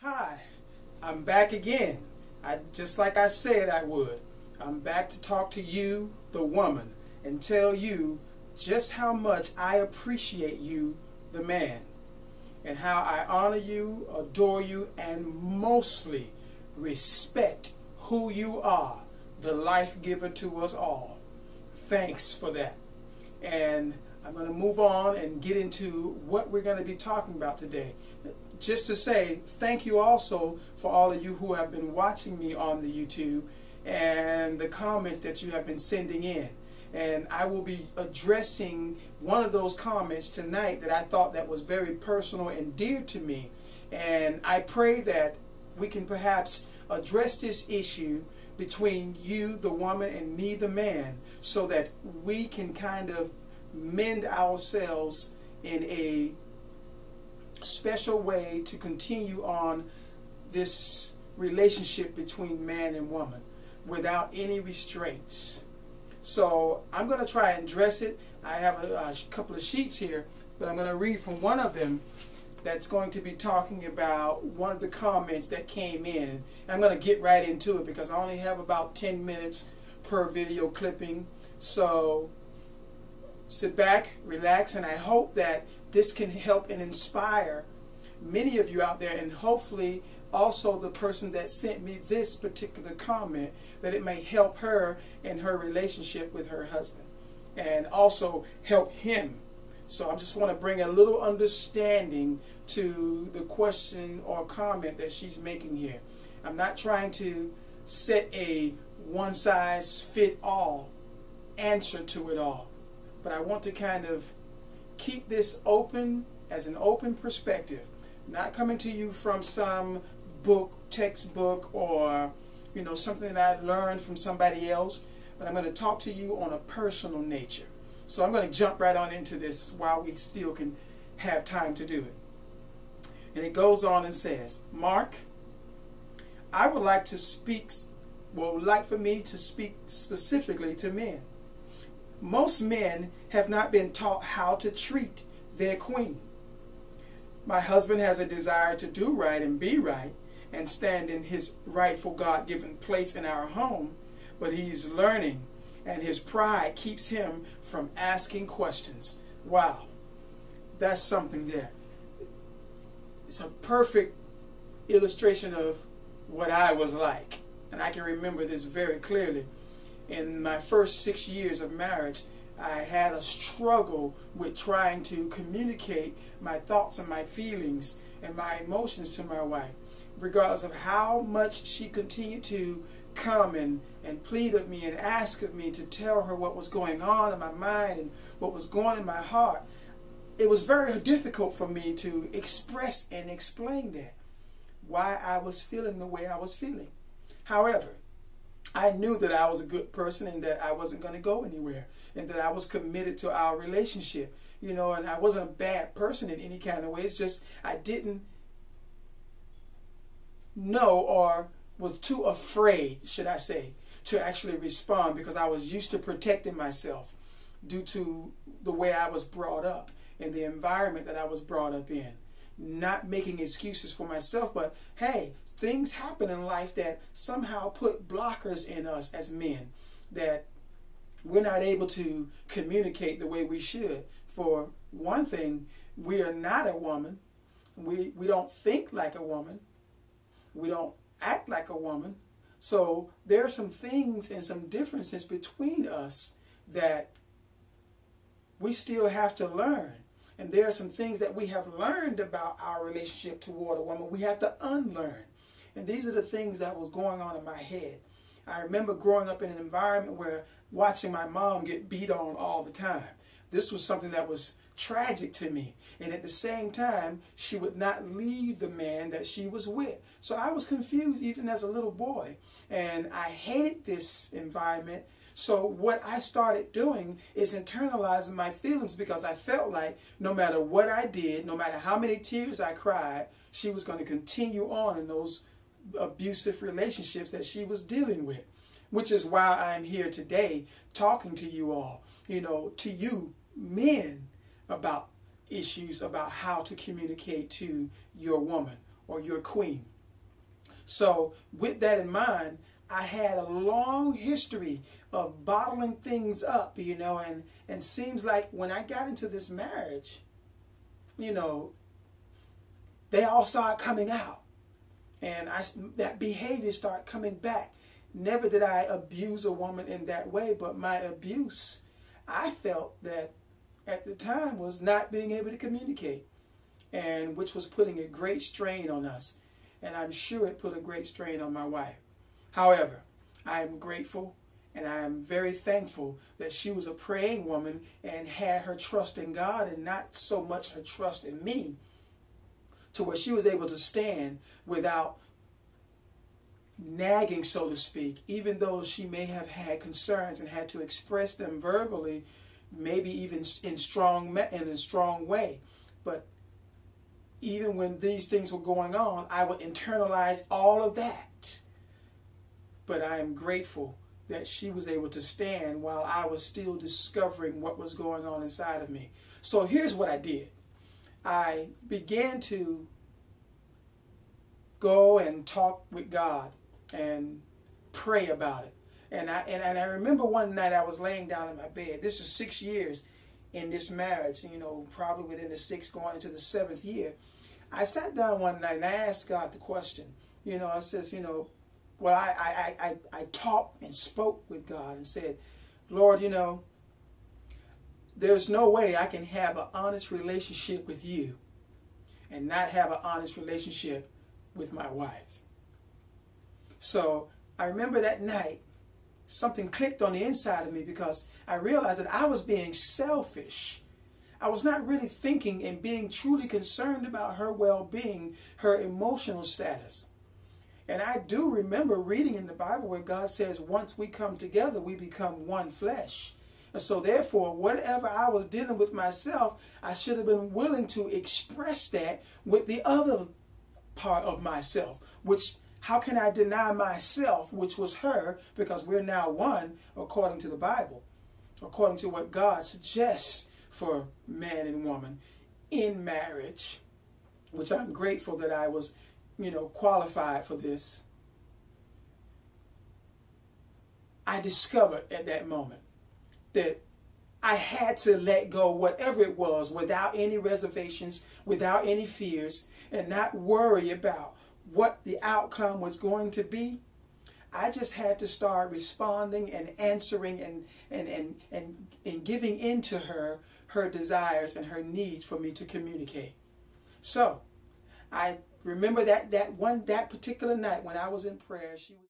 Hi, I'm back again. Just like I said I would. I'm back to talk to you, the woman, and tell you just how much I appreciate you, the man, and how I honor you, adore you, and mostly respect who you are, the life giver to us all. Thanks for that. And I'm going to move on and get into what we're going to be talking about today. Just to say thank you also for all of you who have been watching me on the YouTube and the comments that you have been sending in. And I will be addressing one of those comments tonight that I thought that was very personal and dear to me. And I pray that we can perhaps address this issue between you, the woman, and me, the man, so that we can kind of mend ourselves in a special way to continue on this relationship between man and woman without any restraints. So I'm going to try and address it. I have a couple of sheets here, but I'm going to read from one of them that's going to be talking about one of the comments that came in. And I'm going to get right into it because I only have about 10 minutes per video clipping. So sit back, relax, and I hope that this can help and inspire many of you out there, and hopefully also the person that sent me this particular comment, that it may help her in her relationship with her husband and also help him. So I just want to bring a little understanding to the question or comment that she's making here. I'm not trying to set a one-size-fit-all answer to it all, but I want to kind of keep this open as an open perspective, not coming to you from some book, textbook, or something that I learned from somebody else, but I'm going to talk to you on a personal nature. So I'm going to jump right on into this while we still can have time to do it. And it goes on and says, Mark, I would like for me to speak specifically to men. Most men have not been taught how to treat their queen. My husband has a desire to do right and be right and stand in his rightful God-given place in our home, but he's learning, and his pride keeps him from asking questions. Wow, that's something there. It's a perfect illustration of what I was like, and I can remember this very clearly. In my first 6 years of marriage, I had a struggle with trying to communicate my thoughts and my feelings and my emotions to my wife, regardless of how much she continued to come and plead of me and ask of me to tell her what was going on in my mind and what was going on in my heart. It was very difficult for me to express and explain that, why I was feeling the way I was feeling. However, I knew that I was a good person and that I wasn't going to go anywhere and that I was committed to our relationship, and I wasn't a bad person in any kind of way. It's just I didn't know, or was too afraid, should I say, to actually respond because I was used to protecting myself due to the way I was brought up and the environment that I was brought up in. Not making excuses for myself, but hey, things happen in life that somehow put blockers in us as men, that we're not able to communicate the way we should. For one thing, we are not a woman. We don't think like a woman. We don't act like a woman. So there are some things and some differences between us that we still have to learn. And there are some things that we have learned about our relationship toward a woman we have to unlearn. And these are the things that was going on in my head. I remember growing up in an environment where watching my mom get beat on all the time. This was something that was tragic to me. And at the same time, she would not leave the man that she was with. So I was confused even as a little boy. And I hated this environment. So what I started doing is internalizing my feelings, because I felt like no matter what I did, no matter how many tears I cried, she was going to continue on in those abusive relationships that she was dealing with. Which is why I'm here today talking to you all, to you men, about issues about how to communicate to your woman or your queen. So with that in mind, I had a long history of bottling things up, and seems like when I got into this marriage, you know, they all started coming out. And that behavior started coming back. Never did I abuse a woman in that way, but my abuse, I felt that at the time, was not being able to communicate, and which was putting a great strain on us. And I'm sure it put a great strain on my wife. However, I am grateful and I am very thankful that she was a praying woman and had her trust in God and not so much her trust in me, to where she was able to stand without nagging, so to speak, even though she may have had concerns and had to express them verbally, maybe even in a strong way. But even when these things were going on, I would internalize all of that. But I am grateful that she was able to stand while I was still discovering what was going on inside of me. So here's what I did. I began to go and talk with God and pray about it. And I remember one night I was laying down in my bed. This is 6 years in this marriage, probably within the 6th going into the 7th year. I sat down one night and I asked God the question. I says, well, I talked and spoke with God and said, Lord, there's no way I can have an honest relationship with you and not have an honest relationship with my wife. So I remember that night, something clicked on the inside of me, because I realized that I was being selfish. I was not really thinking and being truly concerned about her well-being, her emotional status. And I do remember reading in the Bible where God says once we come together, we become one flesh. And so therefore, whatever I was dealing with myself, I should have been willing to express that with the other part of myself, which, how can I deny myself, which was her, because we're now one according to the Bible, according to what God suggests for man and woman in marriage, which I'm grateful that I was, qualified for this. I discovered at that moment that I had to let go whatever it was without any reservations, without any fears, and not worry about what the outcome was going to be. I just had to start responding and answering and giving in to her desires and her needs for me to communicate. So I remember that particular night when I was in prayer, she was